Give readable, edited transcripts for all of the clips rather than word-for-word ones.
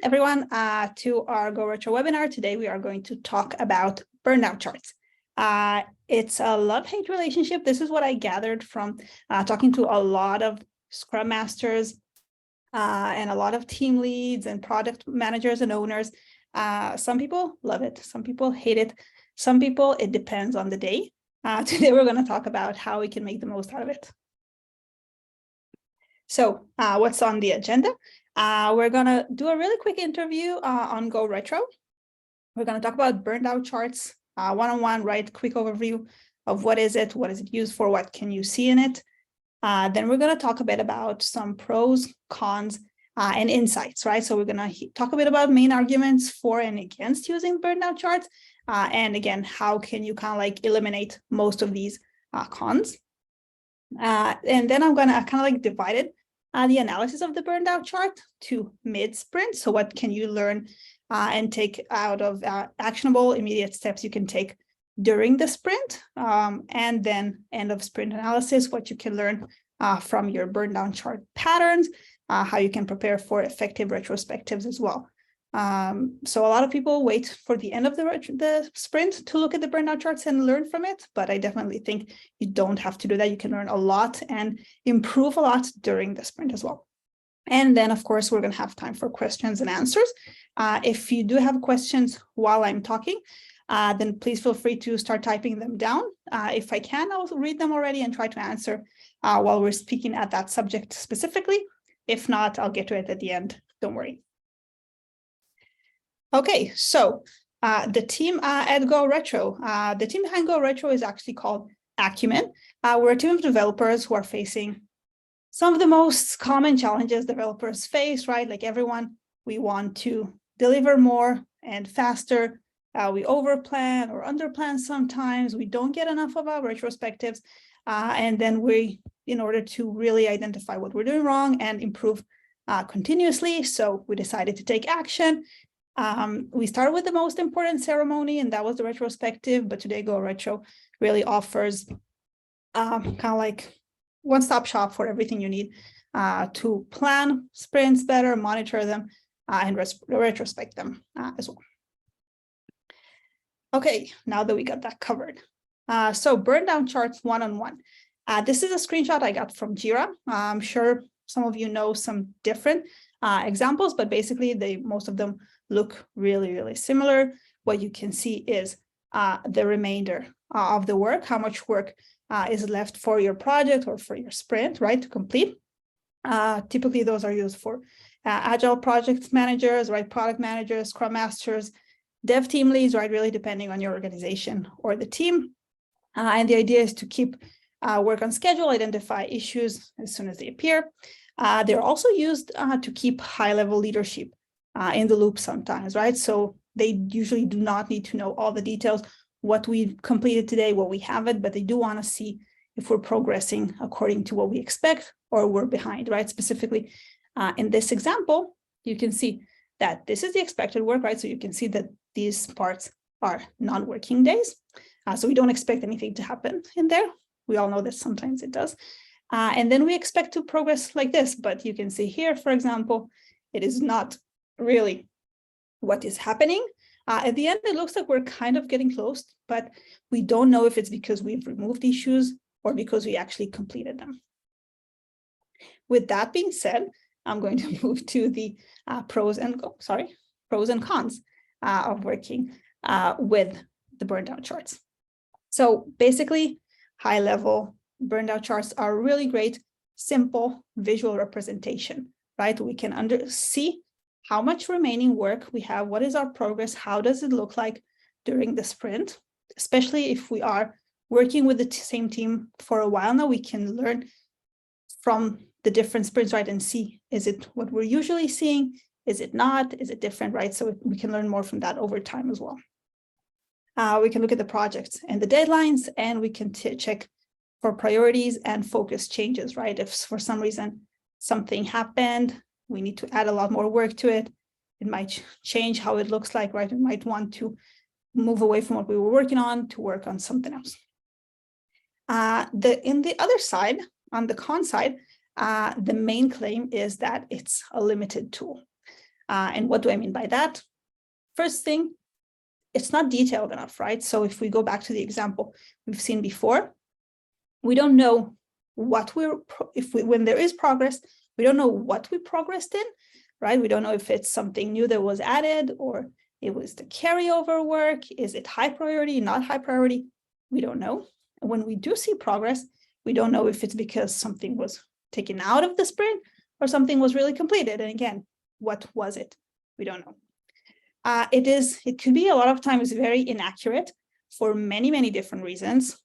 everyone to our Go Retro webinar. Today we are going to talk about Burndown Charts. It's a love-hate relationship. This is what I gathered from talking to a lot of Scrum Masters and a lot of team leads and product managers and owners. Some people love it, some people hate it, some people, it depends on the day. Today we're going to talk about how we can make the most out of it. So what's on the agenda? We're going to do a really quick interview on Go Retro. We're going to talk about Burndown Charts, one-on-one, right? Quick overview of what is it used for, what can you see in it. Then we're going to talk a bit about some pros, cons, and insights, right? So we're going to talk a bit about main arguments for and against using Burndown Charts. And again, how can you kind of like eliminate most of these cons? And then I'm going to kind of like divide it, the analysis of the Burndown chart to mid-sprint. So what can you learn and take out of actionable immediate steps you can take during the sprint, and then end of sprint analysis, what you can learn from your Burndown chart patterns, how you can prepare for effective retrospectives as well. So a lot of people wait for the end of the sprint to look at the Burndown charts and learn from it, but I definitely think you don't have to do that. You can learn a lot and improve a lot during the sprint as well. And then, of course, we're going to have time for questions and answers. If you do have questions while I'm talking, then please feel free to start typing them down. If I can, I'll read them already and try to answer while we're speaking at that subject specifically. If not, I'll get to it at the end. Don't worry. Okay, so the team at Go Retro, the team behind Go Retro is actually called Acumen. We're a team of developers who are facing some of the most common challenges developers face, right? Like everyone, we want to deliver more and faster. We overplan or underplan sometimes. We don't get enough of our retrospectives. And then in order to really identify what we're doing wrong and improve continuously, so we decided to take action. We started with the most important ceremony, and that was the retrospective, but today Go Retro really offers kind of like one-stop shop for everything you need to plan sprints better, monitor them, and retrospect them as well. Okay, now that we got that covered. So Burndown Charts one-on-one. This is a screenshot I got from Jira. I'm sure some of you know some different examples, but basically most of them look really, really similar. What you can see is the remainder of the work, how much work is left for your project or for your sprint, right, to complete. Typically, those are used for agile project managers, right, product managers, scrum masters, dev team leads, right, really depending on your organization or the team. And the idea is to keep work on schedule, identify issues as soon as they appear. They're also used to keep high-level leadership in the loop sometimes, right? So they usually do not need to know all the details, what we've completed today, what we haven't, but they do want to see if we're progressing according to what we expect or we're behind, right? Specifically, in this example, you can see that this is the expected work, right? So you can see that these parts are non-working days. So we don't expect anything to happen in there. We all know that sometimes it does. And then we expect to progress like this, but you can see here, for example, it is not really what is happening. At the end, it looks like we're kind of getting close, but we don't know if it's because we've removed issues or because we actually completed them. With that being said, I'm going to move to the pros and cons of working with the Burndown charts. So basically, high-level Burndown charts are a really great, simple visual representation, right? We can see how much remaining work we have, what is our progress, how does it look like during the sprint, especially if we are working with the same team for a while now, we can learn from the different sprints, right, and see, is it what we're usually seeing? Is it not? Is it different, right? So we can learn more from that over time as well. We can look at the projects and the deadlines, and we can check for priorities and focus changes, right? If for some reason something happened, we need to add a lot more work to it. It might change how it looks like, right? We might want to move away from what we were working on to work on something else. In the other side, on the con side, the main claim is that it's a limited tool. And what do I mean by that? First thing, it's not detailed enough, right? So if we go back to the example we've seen before, we don't know what when there is progress, we don't know what we progressed in, right? We don't know if it's something new that was added or it was the carryover work. Is it high priority, not high priority? We don't know. And when we do see progress, we don't know if it's because something was taken out of the sprint or something was really completed. And again, what was it? We don't know. It could be a lot of times very inaccurate for many, many different reasons.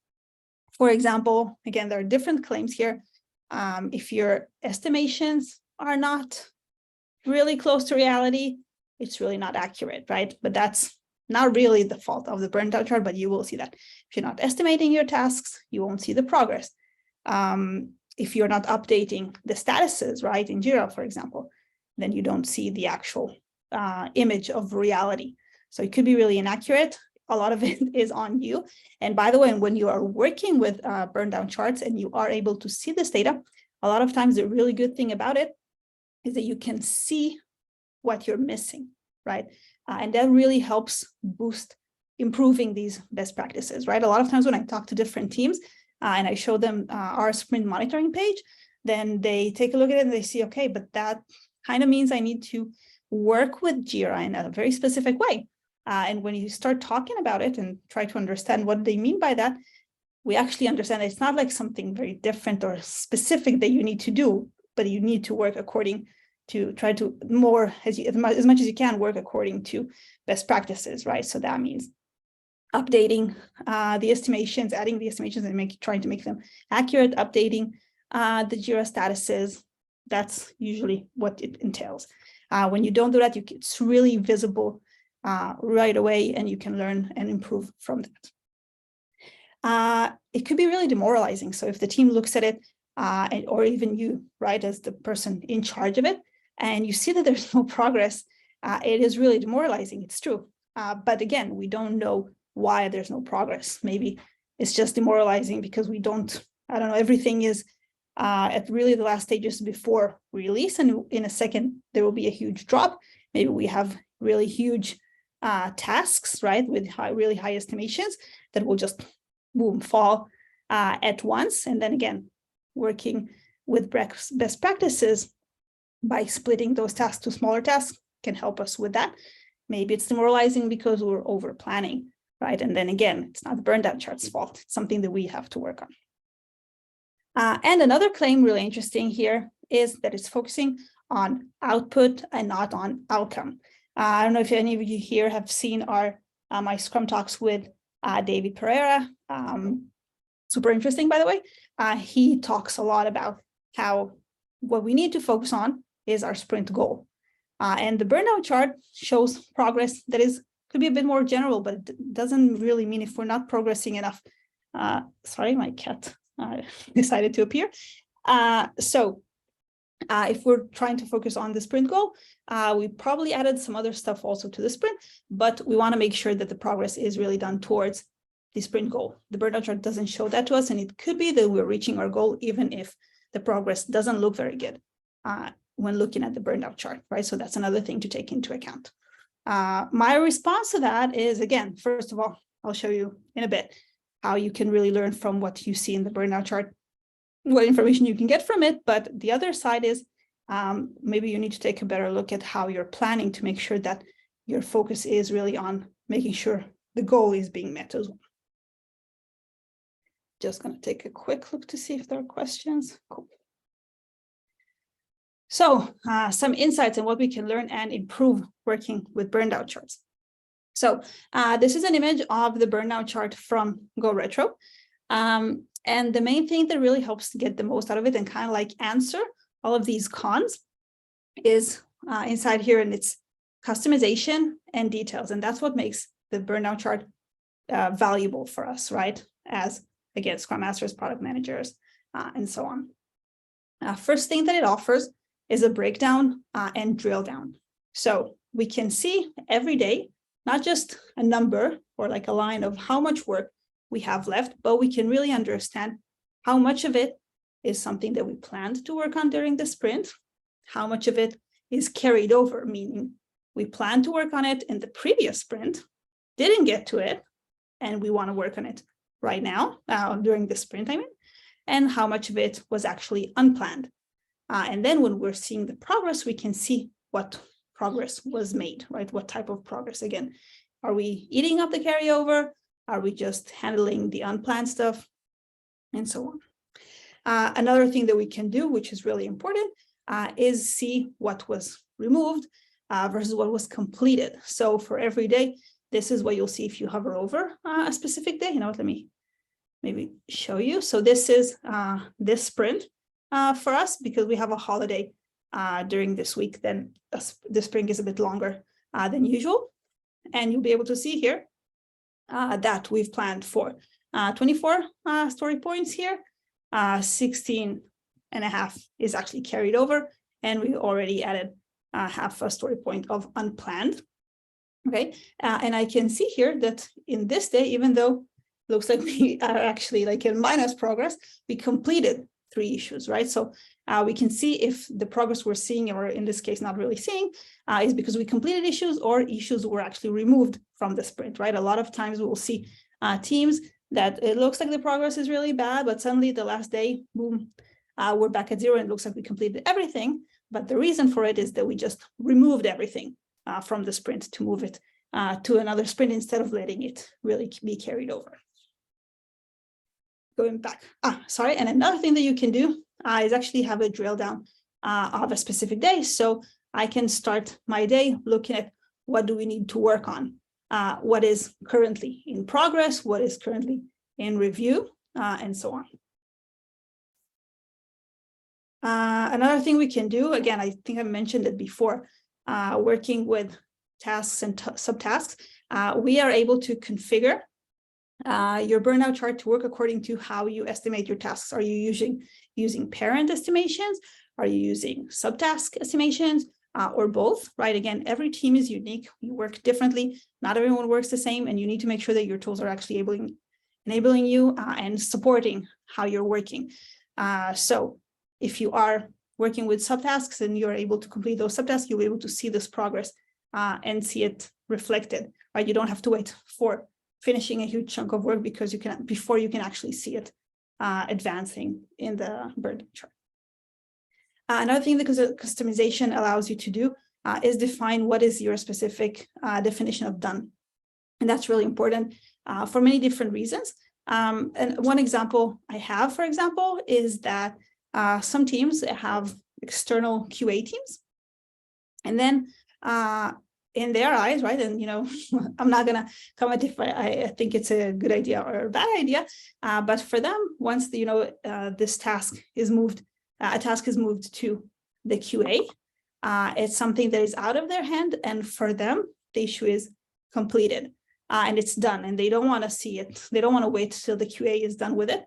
For example, again, there are different claims here. If your estimations are not really close to reality, it's really not accurate, right? But that's not really the fault of the Burndown chart, but you will see that. If you're not estimating your tasks, you won't see the progress. If you're not updating the statuses, right, in Jira, for example, then you don't see the actual image of reality. So it could be really inaccurate. A lot of it is on you. And by the way, when you are working with Burndown charts and you are able to see this data, a lot of times the really good thing about it is that you can see what you're missing, right? And that really helps boost improving these best practices, right? A lot of times when I talk to different teams and I show them our sprint monitoring page, then they take a look at it and they see, okay, but that kind of means I need to work with Jira in a very specific way. And when you start talking about it and try to understand what they mean by that, we actually understand that it's not like something very different or specific that you need to do, but you need to work according to try to more, as much as you can, work according to best practices, right? So that means updating the estimations, adding the estimations and trying to make them accurate, updating the Jira statuses. That's usually what it entails. When you don't do that, it's really visible right away, and you can learn and improve from that. It could be really demoralizing. So if the team looks at it, or even you, right, as the person in charge of it, and you see that there's no progress, it is really demoralizing. It's true. But again, we don't know why there's no progress. Maybe it's just demoralizing because we don't, I don't know, everything is at really the last stages before release, and in a second there will be a huge drop. Maybe we have really huge tasks, right, with really high estimations that will just boom fall at once. And then again, working with best practices by splitting those tasks to smaller tasks can help us with that. Maybe it's demoralizing because we're over planning, right? And then again, it's not the Burndown chart's fault. It's something that we have to work on. And another claim really interesting here is that it's focusing on output and not on outcome. I don't know if any of you here have seen my Scrum Talks with David Pereira. Super interesting, by the way. He talks a lot about how what we need to focus on is our sprint goal. And the Burndown chart shows progress that could be a bit more general, but it doesn't really mean if we're not progressing enough. Sorry, my cat decided to appear. If we're trying to focus on the sprint goal, we probably added some other stuff also to the sprint, but we want to make sure that the progress is really done towards the sprint goal. The Burndown chart doesn't show that to us, and it could be that we're reaching our goal even if the progress doesn't look very good when looking at the Burndown chart, right? So that's another thing to take into account. My response to that is, again, first of all, I'll show you in a bit how you can really learn from what you see in the Burndown chart, what information you can get from it. But the other side is maybe you need to take a better look at how you're planning to make sure that your focus is really on making sure the goal is being met as well. Just going to take a quick look to see if there are questions. Cool. So some insights on what we can learn and improve working with Burndown charts. So this is an image of the Burndown chart from Go Retro. And the main thing that really helps to get the most out of it and kind of like answer all of these cons is inside here, and it's customization and details. And that's what makes the Burndown chart valuable for us, right? As, again, Scrum Masters, product managers, and so on. First thing that it offers is a breakdown and drill down. So we can see every day, not just a number or like a line of how much work we have left, but we can really understand how much of it is something that we planned to work on during the sprint, how much of it is carried over, meaning we plan to work on it in the previous sprint, didn't get to it, and we want to work on it right now, during the sprint, I mean, and how much of it was actually unplanned. And then when we're seeing the progress, we can see what progress was made, right? What type of progress? Again, are we eating up the carryover? Are we just handling the unplanned stuff? And so on. Another thing that we can do, which is really important, is see what was removed versus what was completed. So for every day, this is what you'll see if you hover over a specific day. You know what, let me maybe show you. So this is this sprint for us, because we have a holiday during this week, then the sprint is a bit longer than usual. And you'll be able to see here that we've planned for 24 story points here. 16 and a half is actually carried over, and we already added half a story point of unplanned. Okay, and I can see here that in this day, even though it looks like we are actually like in minus progress, we completed 3 issues, right? So we can see if the progress we're seeing, or in this case, not really seeing, is because we completed issues or issues were actually removed from the sprint, right? A lot of times we will see teams that it looks like the progress is really bad, but suddenly the last day, boom, we're back at 0 and it looks like we completed everything. But the reason for it is that we just removed everything from the sprint to move it to another sprint instead of letting it really be carried over. Going back, sorry, and another thing that you can do is actually have a drill down of a specific day. So I can start my day looking at what do we need to work on, what is currently in progress, what is currently in review, and so on. Another thing we can do, again, I think I mentioned it before, working with tasks and subtasks, we are able to configure your burnout chart to work according to how you estimate your tasks. Are you using parent estimations? Are you using subtask estimations, or both, right? Again, every team is unique. You work differently. Not everyone works the same, and you need to make sure that your tools are actually enabling you and supporting how you're working. So if you are working with subtasks and you're able to complete those subtasks, you'll be able to see this progress and see it reflected, right? You don't have to wait for finishing a huge chunk of work before you can actually see it advancing in the Burndown chart. Another thing that customization allows you to do is define what is your specific definition of done. And that's really important for many different reasons. And one example I have, for example, is that some teams have external QA teams. And then in their eyes, right, and I'm not going to comment if I think it's a good idea or a bad idea, but for them, once this task is moved, a task is moved to the QA, it's something that is out of their hand, and for them, the issue is completed and it's done, and they don't want to see it. They don't want to wait till the QA is done with it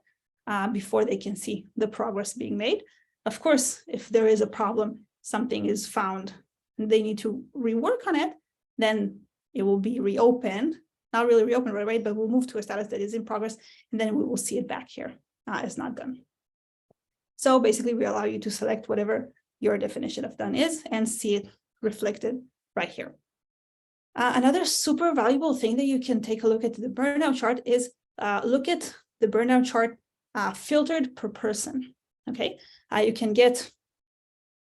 before they can see the progress being made. Of course, if there is a problem, something is found, and they need to rework on it, then it will be reopened. Not really reopened right away, but we'll move to a status that is in progress, and then we will see it back here as not done. So basically, we allow you to select whatever your definition of done is and see it reflected right here. Another super valuable thing that you can take a look at the burnout chart is look at the burnout chart filtered per person. Okay, you can get,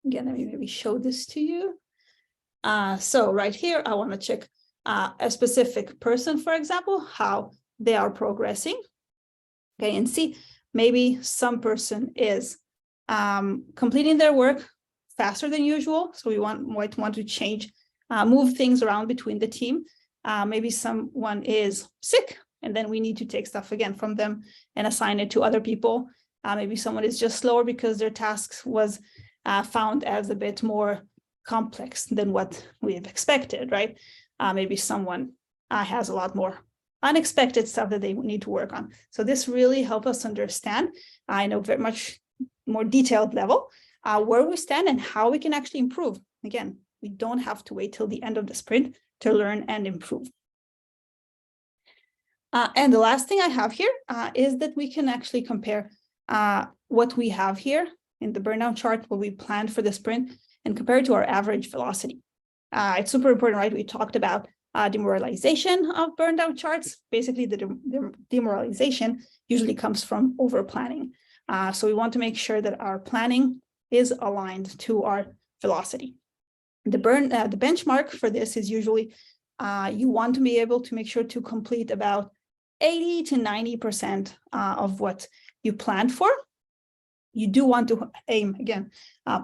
again, let me maybe show this to you. So right here, I want to check a specific person, for example, how they are progressing. Okay, and see maybe some person is completing their work faster than usual. So we might want to change, move things around between the team. Maybe someone is sick, and then we need to take stuff again from them and assign it to other people. Maybe someone is just slower because their tasks was found as a bit more complex than what we have expected, right? Maybe someone has a lot more unexpected stuff that they need to work on. So this really helps us understand, in a very much more detailed level, where we stand and how we can actually improve. Again, we don't have to wait till the end of the sprint to learn and improve. And the last thing I have here is that we can actually compare what we have here in the burnout chart, what we planned for the sprint, and compare it to our average velocity. It's super important, right? We talked about demoralization of burndown charts. Basically, the demoralization usually comes from over planning. So we want to make sure that our planning is aligned to our velocity. The benchmark for this is usually you want to be able to make sure to complete about 80 to 90% of what you planned for. You do want to aim, again,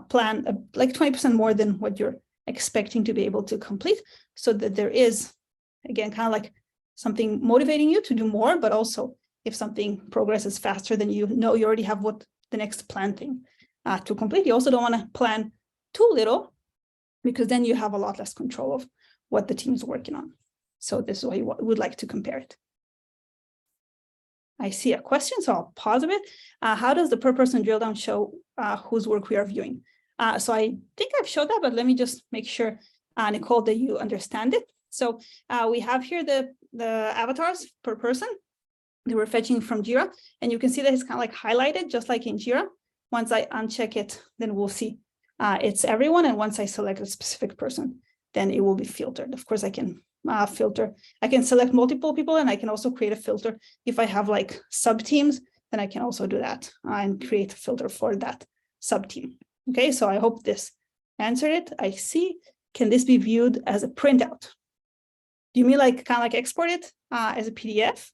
plan like 20% more than what you're expecting to be able to complete, so that there is, again, kind of like something motivating you to do more, but also if something progresses faster than you know, you already have what the next plan thing to complete. You also don't want to plan too little, because then you have a lot less control of what the team's working on. So this is why you would like to compare it. I see a question, so I'll pause a bit. How does the per person drill down show whose work we are viewing? So I think I've showed that, but let me just make sure, Nicole, that you understand it. So we have here the avatars per person that we're fetching from Jira, and you can see that it's kind of like highlighted, just like in Jira. Once I uncheck it, then we'll see it's everyone, and once I select a specific person, then it will be filtered. Of course, I can filter. I can select multiple people, and I can also create a filter. If I have like sub teams, then I can also do that and create a filter for that sub team. Okay, so I hope this answered it. I see. Can this be viewed as a printout? Do you mean like kind of like export it as a PDF?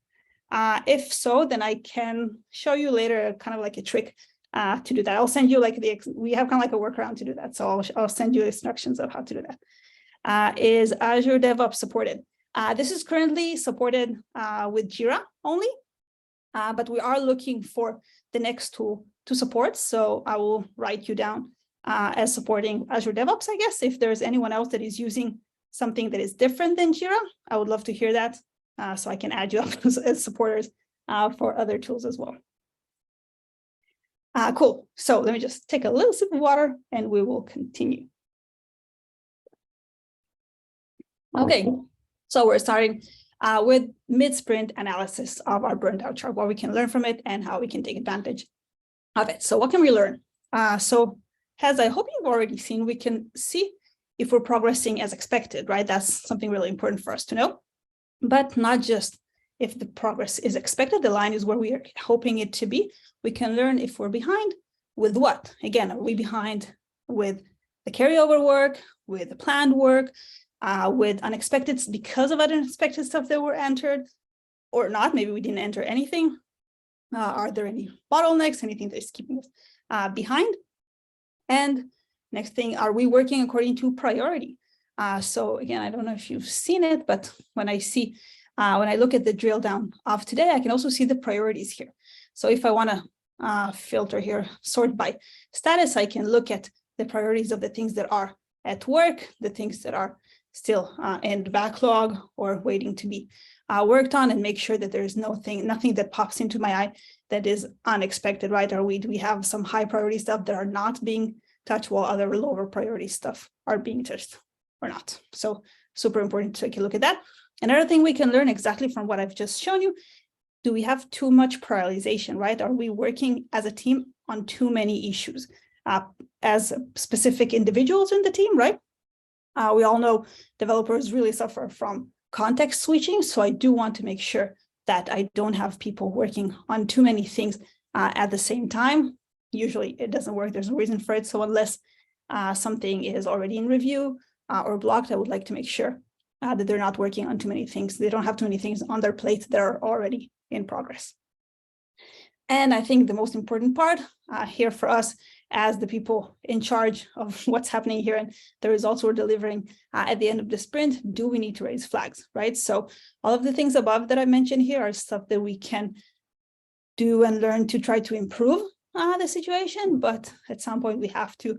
If so, then I can show you later kind of like a trick to do that. I'll send you like we have kind of like a workaround to do that. So I'll send you instructions of how to do that. Is Azure DevOps supported? This is currently supported with Jira only, but we are looking for the next tool to support. So I will write you down as supporting Azure DevOps, I guess. If there's anyone else that is using something that is different than Jira, I would love to hear that, so I can add you up as supporters for other tools as well. Cool. So let me just take a little sip of water and we will continue. Okay, so we're starting with mid-sprint analysis of our burndown chart, what we can learn from it and how we can take advantage of it. So what can we learn? So as I hope you've already seen, we can see if we're progressing as expected, right? That's something really important for us to know, but not just if the progress is expected. The line is where we are hoping it to be. We can learn if we're behind with what. Again, are we behind with the carryover work, with the planned work, with unexpected, because of unexpected stuff that were entered or not? Maybe we didn't enter anything. Are there any bottlenecks, anything that is keeping us behind? And next thing, are we working according to priority? So again, I don't know if you've seen it, but when I see, when I look at the drill down of today, I can also see the priorities here. So if I want to filter here, sort by status, I can look at the priorities of the things that are at work, the things that are still in the backlog or waiting to be worked on, and make sure that there is nothing that pops into my eye that is unexpected, right? Do we have some high priority stuff that are not being touched while other lower priority stuff are being touched or not? So super important to take a look at that. Another thing we can learn exactly from what I've just shown you, do we have too much prioritization, right? Are we working as a team on too many issues as specific individuals in the team, right? We all know developers really suffer from context switching. So I do want to make sure that I don't have people working on too many things at the same time. Usually it doesn't work. There's no reason for it. So unless something is already in review or blocked, I would like to make sure that they're not working on too many things. They don't have too many things on their plate that are already in progress. And I think the most important part here for us as the people in charge of what's happening here and the results we're delivering at the end of the sprint, do we need to raise flags, right? So all of the things above that I mentioned here are stuff that we can do and learn to try to improve the situation. But at some point we have to,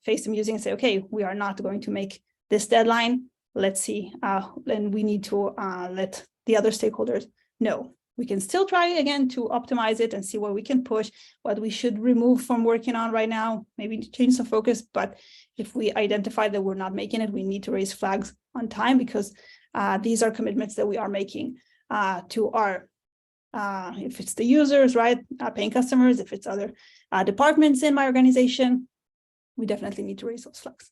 face the music and say, okay, we are not going to make this deadline. Let's see, and we need to let the other stakeholders know. We can still try again to optimize it and see what we can push, what we should remove from working on right now, maybe change some focus. But if we identify that we're not making it, we need to raise flags on time, because these are commitments that we are making to our, if it's the users, right, paying customers, if it's other departments in my organization, we definitely need to raise those flags.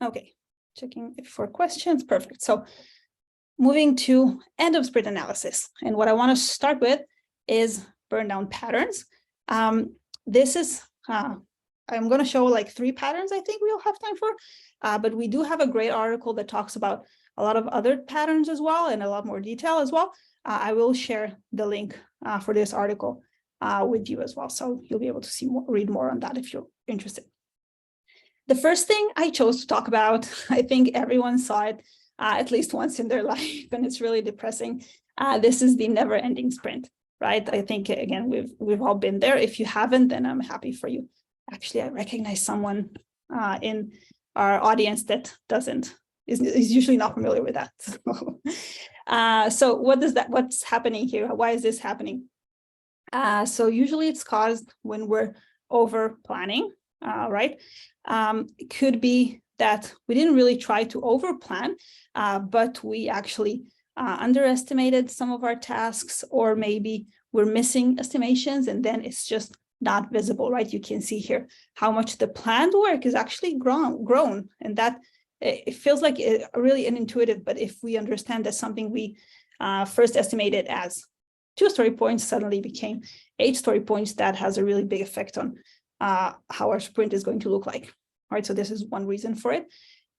Okay, checking for questions. Perfect. So moving to end of sprint analysis. And what I want to start with is burn down patterns. This is, I'm going to show like 3 patterns I think we'll have time for, but we do have a great article that talks about a lot of other patterns as well and a lot more detail as well. I will share the link for this article with you as well. So you'll be able to see more, read more on that if you're interested. The first thing I chose to talk about, I think everyone saw it at least once in their life, and it's really depressing. This is the never-ending sprint, right? I think, again, we've all been there. If you haven't, then I'm happy for you. Actually, I recognize someone in our audience that is usually not familiar with that. So what's happening here? Why is this happening? So usually it's caused when we're over planning, right? It could be that we didn't really try to over plan, but we actually underestimated some of our tasks, or maybe we're missing estimations and then it's just not visible, right? You can see here how much the planned work is actually grown, and that it feels like really unintuitive, but if we understand that something we first estimated as 2 story points suddenly became 8 story points, that has a really big effect on how our sprint is going to look like. All right, so this is one reason for it.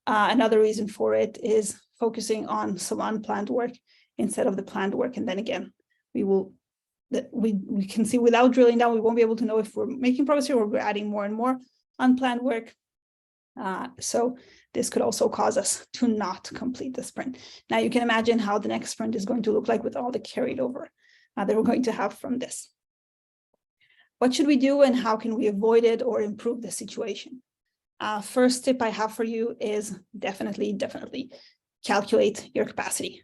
Another reason for it is focusing on some unplanned work instead of the planned work. And then again, we can see without drilling down, we won't be able to know if we're making progress here or we're adding more and more unplanned work. So this could also cause us to not complete the sprint. Now you can imagine how the next sprint is going to look like with all the carried over that we're going to have from this. What should we do and how can we avoid it or improve the situation? First tip I have for you is definitely calculate your capacity.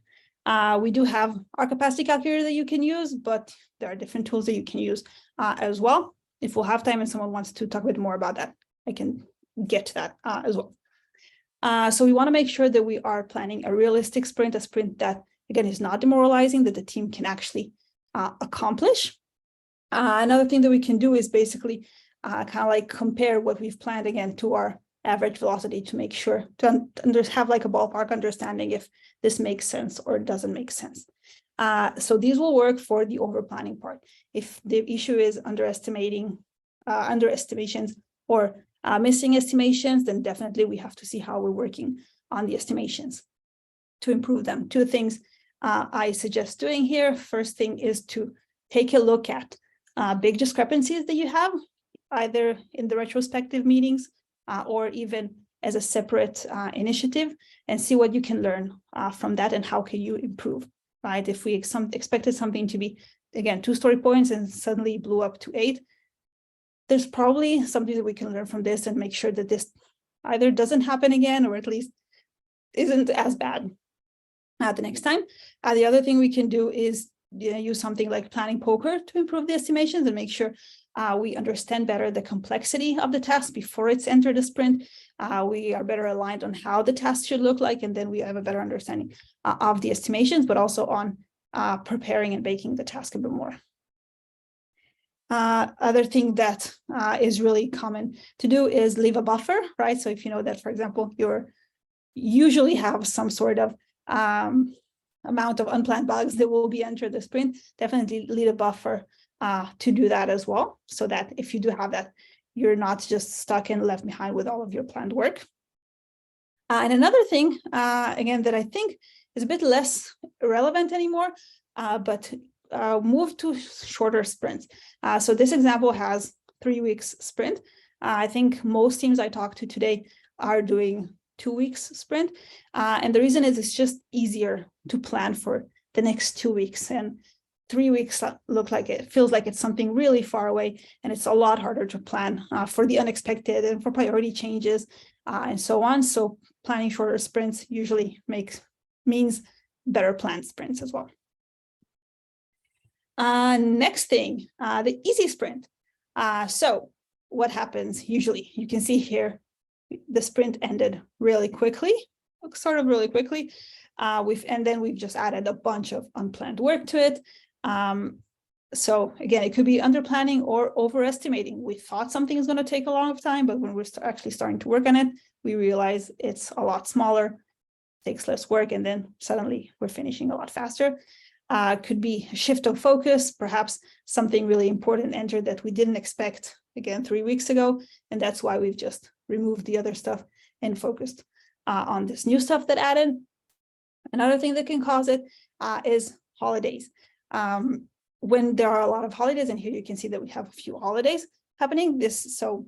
We do have our capacity calculator that you can use, but there are different tools that you can use as well. If we'll have time and someone wants to talk a bit more about that, I can get to that as well. So we want to make sure that we are planning a realistic sprint, a sprint that, again, is not demoralizing, that the team can actually accomplish. Another thing that we can do is basically kind of like compare what we've planned again to our average velocity to make sure to have like a ballpark understanding if this makes sense or doesn't make sense. So these will work for the over planning part. If the issue is underestimations or missing estimations, then definitely we have to see how we're working on the estimations to improve them. 2 things I suggest doing here. First thing is to take a look at big discrepancies that you have, either in the retrospective meetings or even as a separate initiative, and see what you can learn from that and how can you improve, right? If we expected something to be, again, 2 story points and suddenly blew up to 8, there's probably something that we can learn from this and make sure that this either doesn't happen again or at least isn't as bad the next time. The other thing we can do is use something like planning poker to improve the estimations and make sure we understand better the complexity of the task before it's entered the sprint. We are better aligned on how the task should look like, and then we have a better understanding of the estimations, but also on preparing and baking the task a bit more. Other thing that is really common to do is leave a buffer, right? So if you know that, for example, you usually have some sort of amount of unplanned bugs that will be entered the sprint, definitely leave a buffer to do that as well, so that if you do have that, you're not just stuck and left behind with all of your planned work. And another thing, again, that I think is a bit less relevant anymore, but move to shorter sprints. So this example has 3 weeks sprint. I think most teams I talked to today are doing 2 weeks sprint. And the reason is it's just easier to plan for the next 2 weeks, and 3 weeks feels like it's something really far away, and it's a lot harder to plan for the unexpected and for priority changes and so on. So planning shorter sprints usually means better planned sprints as well. Next thing, the easy sprint. So what happens usually? You can see here, the sprint ended really quickly, sort of really quickly. And then we've just added a bunch of unplanned work to it. So again, it could be under planning or overestimating. We thought something is going to take a long time, but when we're actually starting to work on it, we realize it's a lot smaller, takes less work, and then suddenly we're finishing a lot faster. Could be a shift of focus, perhaps something really important entered that we didn't expect, again, 3 weeks ago, and that's why we've just removed the other stuff and focused on this new stuff that added. Another thing that can cause it is holidays. When there are a lot of holidays, and here you can see that we have a few holidays happening, so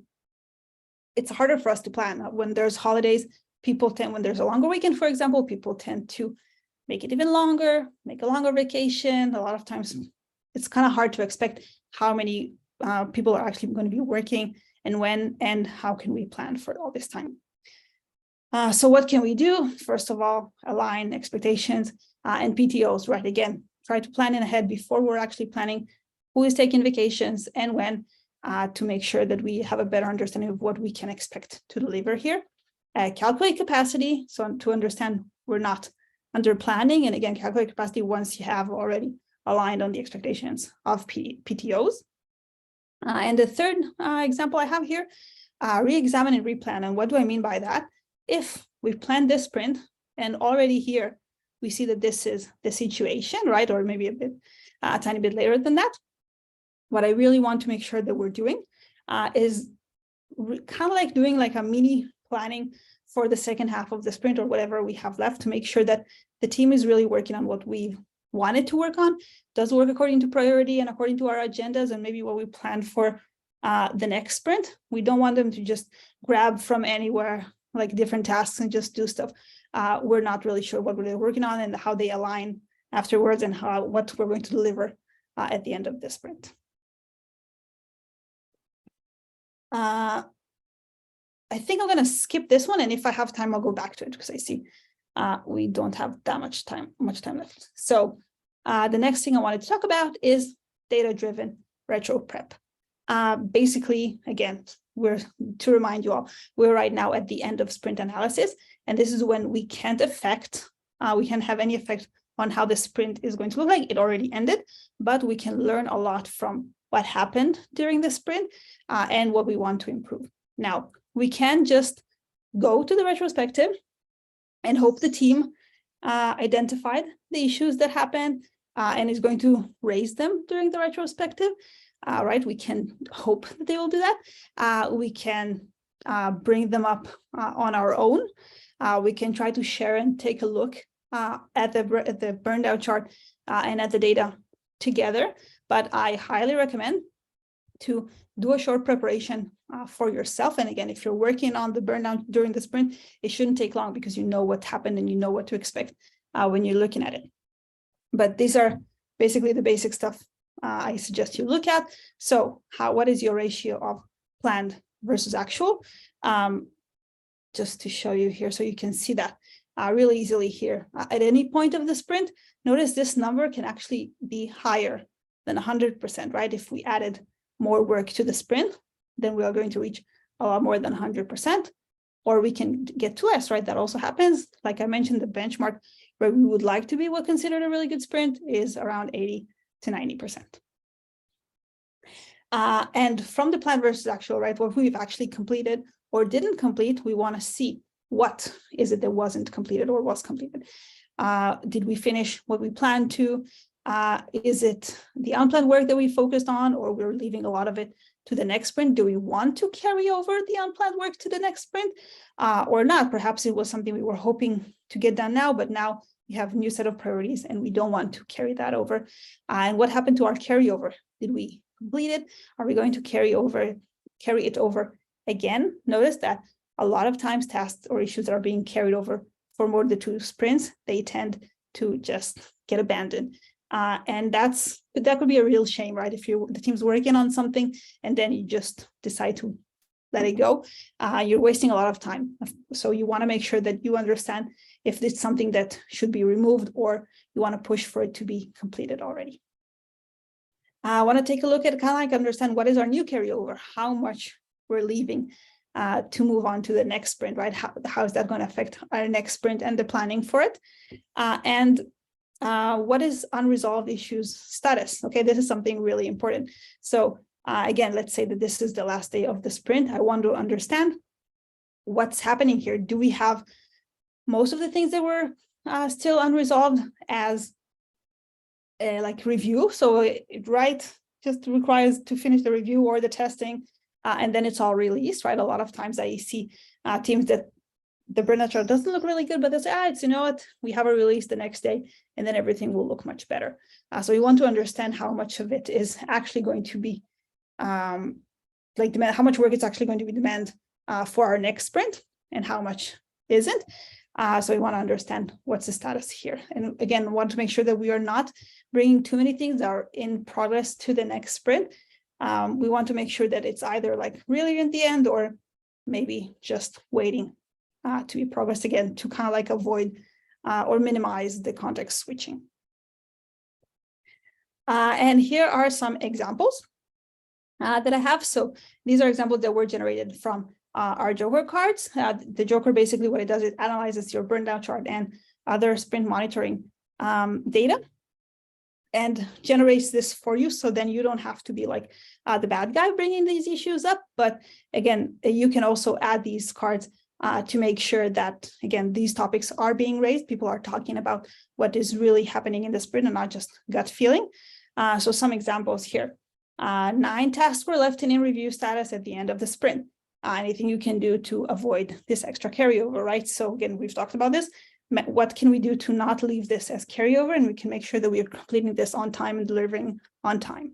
it's harder for us to plan. When there's holidays, when there's a longer weekend, for example, people tend to make it even longer, make a longer vacation. A lot of times it's kind of hard to expect how many people are actually going to be working and when, and how can we plan for all this time. So what can we do? First of all, align expectations and PTOs, right? Again, try to plan in ahead before we're actually planning who is taking vacations and when, to make sure that we have a better understanding of what we can expect to deliver here. Calculate capacity, so to understand we're not under planning, and again, calculate capacity once you have already aligned on the expectations of PTOs. And the third example I have here, re-examine and replan. And what do I mean by that? If we've planned this sprint and already here we see that this is the situation, right? Or maybe a tiny bit later than that. What I really want to make sure that we're doing is kind of like doing like a mini planning for the second half of the sprint or whatever we have left, to make sure that the team is really working on what we wanted to work on, does work according to priority and according to our agendas and maybe what we planned for the next sprint. We don't want them to just grab from anywhere, like different tasks, and just do stuff. We're not really sure what we're working on and how they align afterwards and what we're going to deliver at the end of the sprint. I think I'm going to skip this one, and if I have time, I'll go back to it because I see we don't have that much time left. So the next thing I wanted to talk about is data-driven retro prep. Basically, again, to remind you all, we're right now at the end of sprint analysis, and this is when we can't have any effect on how the sprint is going to look like. It already ended, but we can learn a lot from what happened during the sprint and what we want to improve. Now, we can just go to the retrospective and hope the team identified the issues that happened and is going to raise them during the retrospective. Right, we can hope that they will do that. We can bring them up on our own. We can try to share and take a look at the Burndown chart and at the data together. But I highly recommend to do a short preparation for yourself. And again, if you're working on the Burndown during the sprint, it shouldn't take long because you know what happened and you know what to expect when you're looking at it. But these are basically the basic stuff I suggest you look at. So what is your ratio of planned versus actual? Just to show you here so you can see that really easily here. At any point of the sprint, notice this number can actually be higher than 100%, right? If we added more work to the sprint, then we are going to reach a lot more than 100%, or we can get to less, right? That also happens. Like I mentioned, the benchmark where we would like to be what considered a really good sprint is around 80 to 90%. And from the plan versus actual, right, what we've actually completed or didn't complete, we want to see what is it that wasn't completed or was completed. Did we finish what we planned to? Is it the unplanned work that we focused on, or we're leaving a lot of it to the next sprint? Do we want to carry over the unplanned work to the next sprint or not? Perhaps it was something we were hoping to get done now, but now we have a new set of priorities and we don't want to carry that over. And what happened to our carryover? Did we complete it? Are we going to carry it over again? Notice that a lot of times tasks or issues that are being carried over for more than 2 sprints, they tend to just get abandoned. And that could be a real shame, right? If the team's working on something and then you just decide to let it go, you're wasting a lot of time. So you want to make sure that you understand if it's something that should be removed or you want to push for it to be completed already. I want to take a look at kind of like understand what is our new carryover, how much we're leaving to move on to the next sprint, right? How is that going to affect our next sprint and the planning for it? And what is unresolved issues status? Okay, this is something really important. So again, let's say that this is the last day of the sprint. I want to understand what's happening here. Do we have most of the things that were still unresolved as like review? So it just requires to finish the review or the testing, and then it's all released, right? A lot of times I see teams that the Burndown chart doesn't look really good, but they say, it's, you know what, we have a release the next day, and then everything will look much better. So you want to understand how much of it is actually going to be like demand, how much work it's actually going to be demand for our next sprint, and how much isn't. So we want to understand what's the status here. And again, want to make sure that we are not bringing too many things that are in progress to the next sprint. We want to make sure that it's either like really in the end, or maybe just waiting to be progressed again, to kind of like avoid or minimize the context switching. And here are some examples that I have. So these are examples that were generated from our Joker cards. The Joker, basically what it does, it analyzes your Burndown chart and other sprint monitoring data and generates this for you. So then you don't have to be like the bad guy bringing these issues up. But again, you can also add these cards to make sure that, again, these topics are being raised. People are talking about what is really happening in the sprint and not just gut feeling. So some examples here. 9 tasks were left in review status at the end of the sprint. Anything you can do to avoid this extra carryover, right? So again, we've talked about this. What can we do to not leave this as carryover? And we can make sure that we are completing this on time and delivering on time.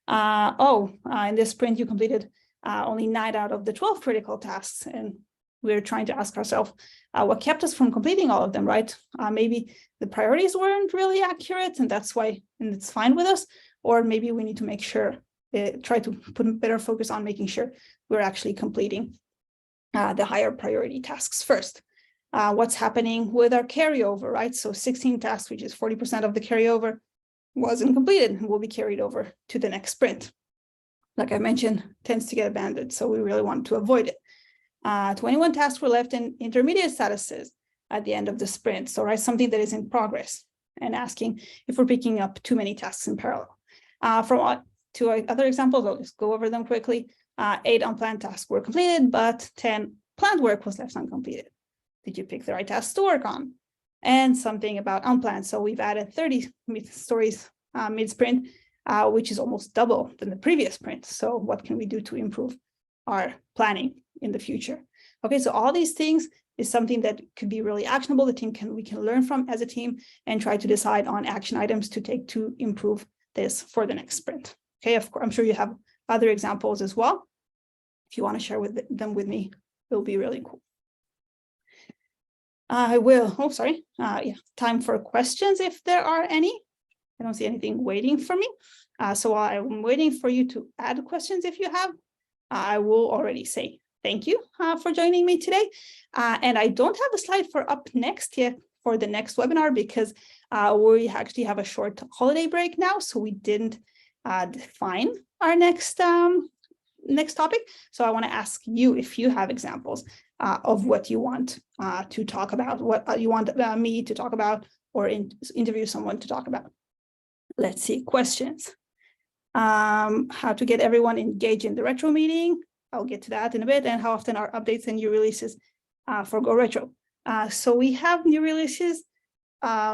In this sprint, you completed only 9 out of the 12 critical tasks. And we're trying to ask ourselves what kept us from completing all of them, right? Maybe the priorities weren't really accurate, and that's why, and it's fine with us. Or maybe we need to make sure, try to put a better focus on making sure we're actually completing the higher priority tasks first. What's happening with our carryover, right? So 16 tasks, which is 40% of the carryover, wasn't completed and will be carried over to the next sprint. Like I mentioned, tends to get abandoned, so we really want to avoid it. 21 tasks were left in intermediate statuses at the end of the sprint. So, right, something that is in progress, and asking if we're picking up too many tasks in parallel. From 2 other examples, I'll just go over them quickly. 8 unplanned tasks were completed, but 10 planned work was left uncompleted. Did you pick the right tasks to work on? And something about unplanned. So we've added 30 stories mid-sprint, which is almost double than the previous sprint. So what can we do to improve our planning in the future? Okay, so all these things is something that could be really actionable. We can learn from as a team and try to decide on action items to take to improve this for the next sprint. Okay, of course, I'm sure you have other examples as well. If you want to share them with me, it'll be really cool. I will. Time for questions if there are any. I don't see anything waiting for me. So while I'm waiting for you to add questions, if you have, I will already say thank you for joining me today. And I don't have a slide for up next yet for the next webinar, because we actually have a short holiday break now. So we didn't define our next topic. So I want to ask you if you have examples of what you want to talk about, what you want me to talk about, or interview someone to talk about. Let's see, questions. How to get everyone engaged in the retro meeting. I'll get to that in a bit. And how often are updates and new releases for Go Retro. So we have new releases,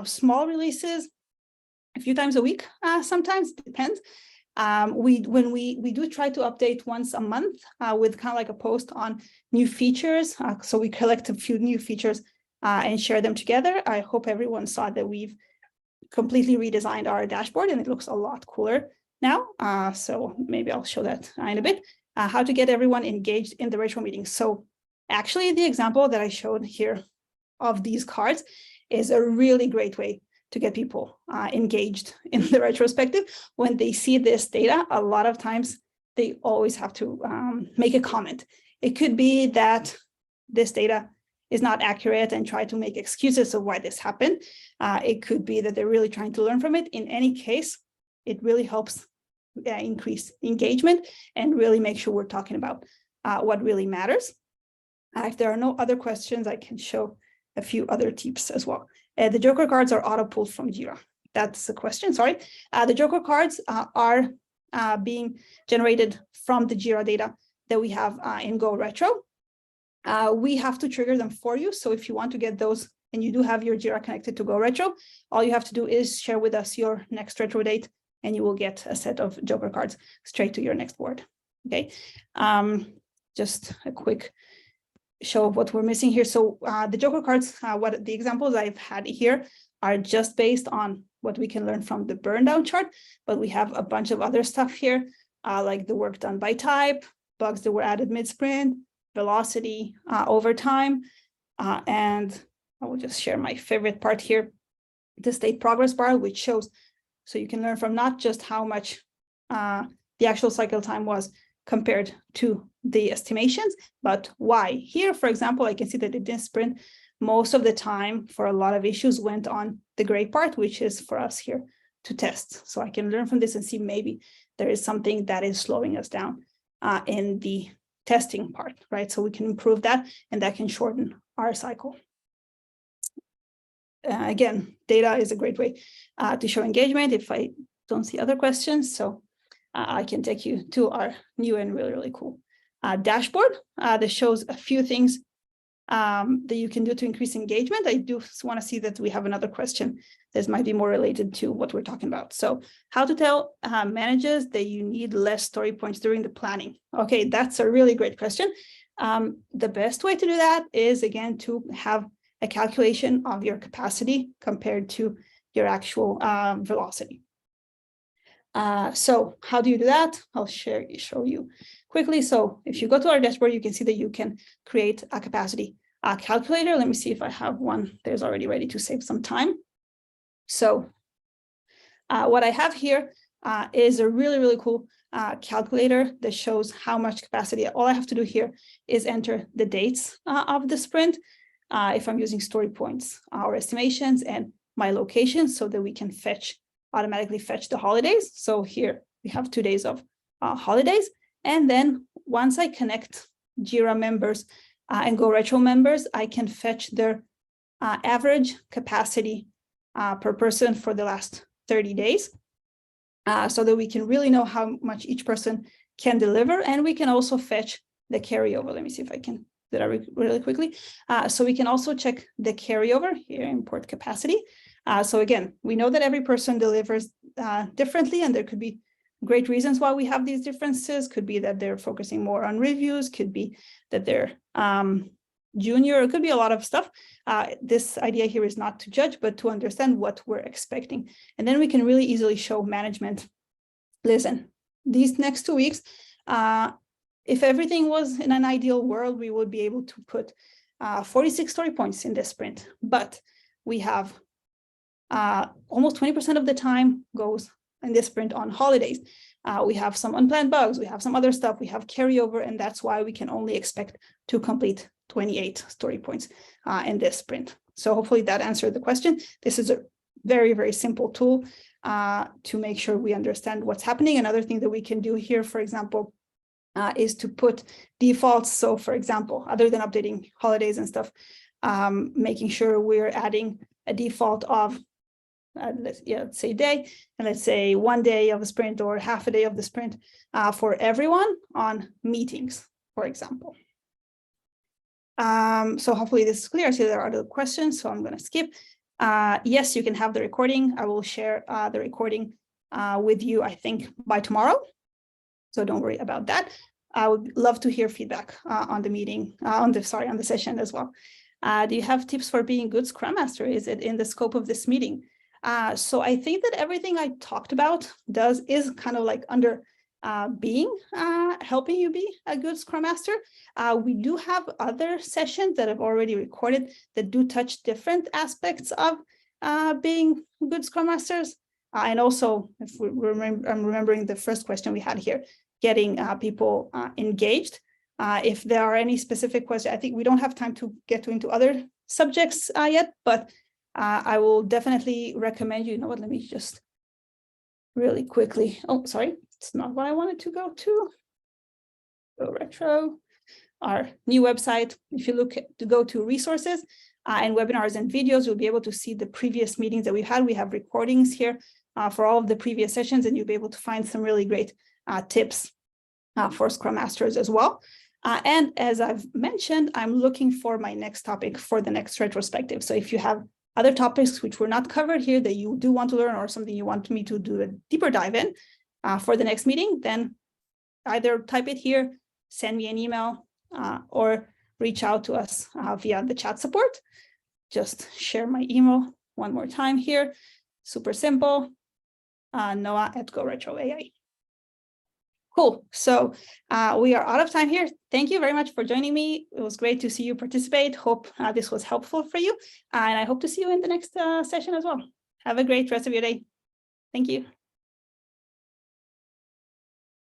small releases, a few times a week, sometimes, depends. When we do try to update once a month with kind of like a post on new features. So we collect a few new features and share them together. I hope everyone saw that we've completely redesigned our dashboard and it looks a lot cooler now. So maybe I'll show that in a bit. How to get everyone engaged in the retro meeting. So actually the example that I showed here of these cards is a really great way to get people engaged in the retrospective. When they see this data, a lot of times they always have to make a comment. It could be that this data is not accurate and try to make excuses of why this happened. It could be that they're really trying to learn from it. In any case, it really helps increase engagement and really make sure we're talking about what really matters. If there are no other questions, I can show a few other tips as well. The Joker cards are auto-pulled from Jira. that's the question, sorry. The Joker cards are being generated from the Jira data that we have in Go Retro. We have to trigger them for you. So if you want to get those and you do have your Jira connected to Go Retro, all you have to do is share with us your next retro date and you will get a set of Joker cards straight to your next board. Okay. Just a quick show of what we're missing here. So the Joker cards, what the examples I've had here are just based on what we can learn from the Burndown chart, but we have a bunch of other stuff here, like the work done by type, bugs that were added mid-sprint, velocity over time, and I will just share my favorite part here, the state progress bar, which shows, so you can learn from not just how much the actual cycle time was compared to the estimations, but why. Here, for example, I can see that it didn't sprint. Most of the time for a lot of issues went on the gray part, which is for us here to test. So I can learn from this and see maybe there is something that is slowing us down in the testing part, right? So we can improve that and that can shorten our cycle. Again, data is a great way to show engagement if I don't see other questions. So I can take you to our new and really, really cool dashboard that shows a few things that you can do to increase engagement. I do want to see that we have another question that might be more related to what we're talking about. So how to tell managers that you need less story points during the planning. Okay, that's a really great question. The best way to do that is, again, to have a calculation of your capacity compared to your actual velocity. So how do you do that? I'll show you quickly. So if you go to our dashboard, you can see that you can create a capacity calculator. Let me see if I have one that's already ready to save some time. So what I have here is a really, really cool calculator that shows how much capacity. All I have to do here is enter the dates of the sprint, if I'm using story points or estimations, and my location, so that we can automatically fetch the holidays. So here we have 2 days of holidays. And then once I connect Jira members and Go Retro members, I can fetch their average capacity per person for the last 30 days, so that we can really know how much each person can deliver. And we can also fetch the carryover. Let me see if I can do that really quickly. So we can also check the carryover here, import capacity. So again, we know that every person delivers differently, and there could be great reasons why we have these differences. Could be that they're focusing more on reviews, could be that they're junior, it could be a lot of stuff. This idea here is not to judge, but to understand what we're expecting. And then we can really easily show management, listen, these next 2 weeks, if everything was in an ideal world, we would be able to put 46 story points in this sprint, but we have almost 20% of the time goes in this sprint on holidays. We have some unplanned bugs, we have some other stuff, we have carryover, and that's why we can only expect to complete 28 story points in this sprint. So hopefully that answered the question. This is a very, very simple tool to make sure we understand what's happening. Another thing that we can do here, for example, is to put defaults. So for example, other than updating holidays and stuff, making sure we're adding a default of let's say day, and let's say 1 day of the sprint or half a day of the sprint for everyone on meetings, for example. So hopefully this is clear. I see there are other questions, so I'm going to skip. Yes, you can have the recording. I will share the recording with you, I think, by tomorrow. So don't worry about that. I would love to hear feedback on the meeting, on the session as well. Do you have tips for being a good Scrum Master? Is it in the scope of this meeting? So I think that everything I talked about is kind of like under helping you be a good Scrum Master. We do have other sessions that I've already recorded that do touch different aspects of being good Scrum Masters. And also, if I'm remembering the first question we had here, getting people engaged. If there are any specific questions, I think we don't have time to get into other subjects yet, but I will definitely recommend you know what, let me just really quickly, oh, sorry, it's not what I wanted to go to. Go Retro, our new website. If you go to resources, and webinars and videos. You'll be able to see the previous meetings that we've had. We have recordings here for all of the previous sessions, and you'll be able to find some really great tips for Scrum Masters as well. And as I've mentioned, I'm looking for my next topic for the next retrospective. So if you have other topics which were not covered here that you do want to learn, or something you want me to do a deeper dive in for the next meeting, then either type it here, send me an email, or reach out to us via the chat support. Just share my email one more time here. Super simple, Noah@GoRetroAI. Cool. So we are out of time here. Thank you very much for joining me. It was great to see you participate. Hope this was helpful for you. And I hope to see you in the next session as well. Have a great rest of your day. Thank you.